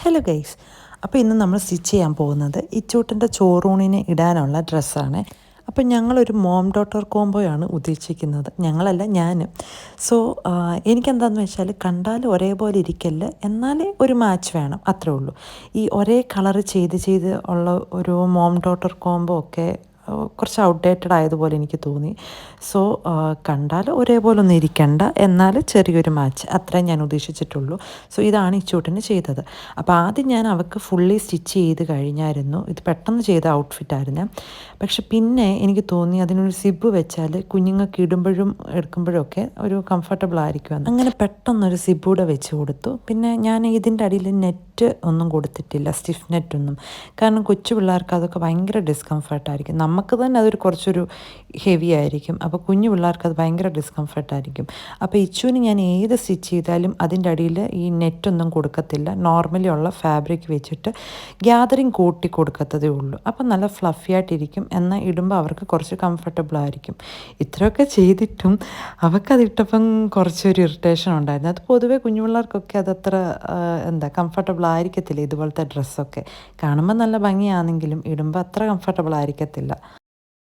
Hello guys. അപ്പോൾ ഇന്ന് നമ്മൾ സ്റ്റിച്ച് ചെയ്യാൻ പോകുന്നത് ഇച്ചൂട്ടൻ്റെ ചോറൂണിന് ഇടാനുള്ള ഡ്രസ്സാണ്. അപ്പം ഞങ്ങളൊരു മോം ഡോട്ടർ കോംബോയാണ് ഉദ്ദേശിക്കുന്നത്. ഞങ്ങളല്ല, ഞാൻ. സോ എനിക്കെന്താണെന്ന് വെച്ചാൽ കണ്ടാൽ ഒരേപോലെ ഇരിക്കല്ല, എന്നാൽ ഒരു മാച്ച് വേണം, അത്രേ ഉള്ളൂ. ഈ ഒരേ കളറ് ചെയ്ത് ഉള്ള ഒരു മോം ഡോട്ടർ കോംബോ ഒക്കെ കുറച്ച് ഔട്ട്ഡേറ്റഡ് ആയതുപോലെ എനിക്ക് തോന്നി. സോ കണ്ടാൽ ഒരേപോലെ ഒന്നും ഇരിക്കണ്ട, എന്നാൽ ചെറിയൊരു മാച്ച്, അത്രേ ഞാൻ ഉദ്ദേശിച്ചിട്ടുള്ളൂ. സോ ഇതാണ് ഈ ചൂട്ടിന് ചെയ്തത്. അപ്പോൾ ആദ്യം ഞാൻ അവൾക്ക് ഫുള്ളി സ്റ്റിച്ച് ചെയ്ത് കഴിഞ്ഞായിരുന്നു. ഇത് പെട്ടെന്ന് ചെയ്ത ഔട്ട്ഫിറ്റായിരുന്നു. പക്ഷെ പിന്നെ എനിക്ക് തോന്നി അതിനൊരു സിബ് വെച്ചാൽ കുഞ്ഞുങ്ങൾക്ക് ഇടുമ്പോഴും എടുക്കുമ്പോഴും ഒക്കെ ഒരു കംഫർട്ടബിൾ ആയിരിക്കുമെന്ന്. അങ്ങനെ പെട്ടെന്നൊരു സിബ് കൂടെ വെച്ച് കൊടുത്തു. പിന്നെ ഞാൻ ഇതിൻ്റെ അടിയിൽ നെറ്റ് ഒന്നും കൊടുത്തിട്ടില്ല, സ്റ്റിഫ് നെറ്റൊന്നും. കാരണം കൊച്ചു പിള്ളേർക്ക് അതൊക്കെ ഭയങ്കര ഡിസ്കംഫർട്ടായിരിക്കും. നമുക്ക് തന്നെ അതൊരു കുറച്ചൊരു ഹെവി ആയിരിക്കും. അപ്പോൾ കുഞ്ഞു പിള്ളേർക്ക് അത് ഭയങ്കര ഡിസ്കംഫർട്ടായിരിക്കും. അപ്പോൾ ഇച്ചുവിന് ഞാൻ ഏത് സ്റ്റിച്ച് ചെയ്താലും അതിൻ്റെ അടിയിൽ ഈ നെറ്റൊന്നും കൊടുക്കത്തില്ല. നോർമലി ഉള്ള ഫാബ്രിക് വെച്ചിട്ട് ഗ്യാതറിങ് കൂട്ടി കൊടുക്കത്തതേ ഉള്ളൂ. അപ്പം നല്ല ഫ്ലഫി ആയിട്ടിരിക്കും, എന്നാൽ ഇടുമ്പോൾ അവർക്ക് കുറച്ച് കംഫർട്ടബിൾ ആയിരിക്കും. ഇത്രയൊക്കെ ചെയ്തിട്ടും അവൾക്കതിട്ടപ്പം കുറച്ചൊരു ഇറിറ്റേഷൻ ഉണ്ടായിരുന്നു. അത് പൊതുവേ കുഞ്ഞു പിള്ളേർക്കൊക്കെ അതത്ര കംഫർട്ടബിൾ ആയിരിക്കത്തില്ല. ഇതുപോലത്തെ ഡ്രസ്സൊക്കെ കാണുമ്പോൾ നല്ല ഭംഗിയാണെങ്കിലും ഇടുമ്പോൾ അത്ര കംഫർട്ടബിൾ ആയിരിക്കത്തില്ല.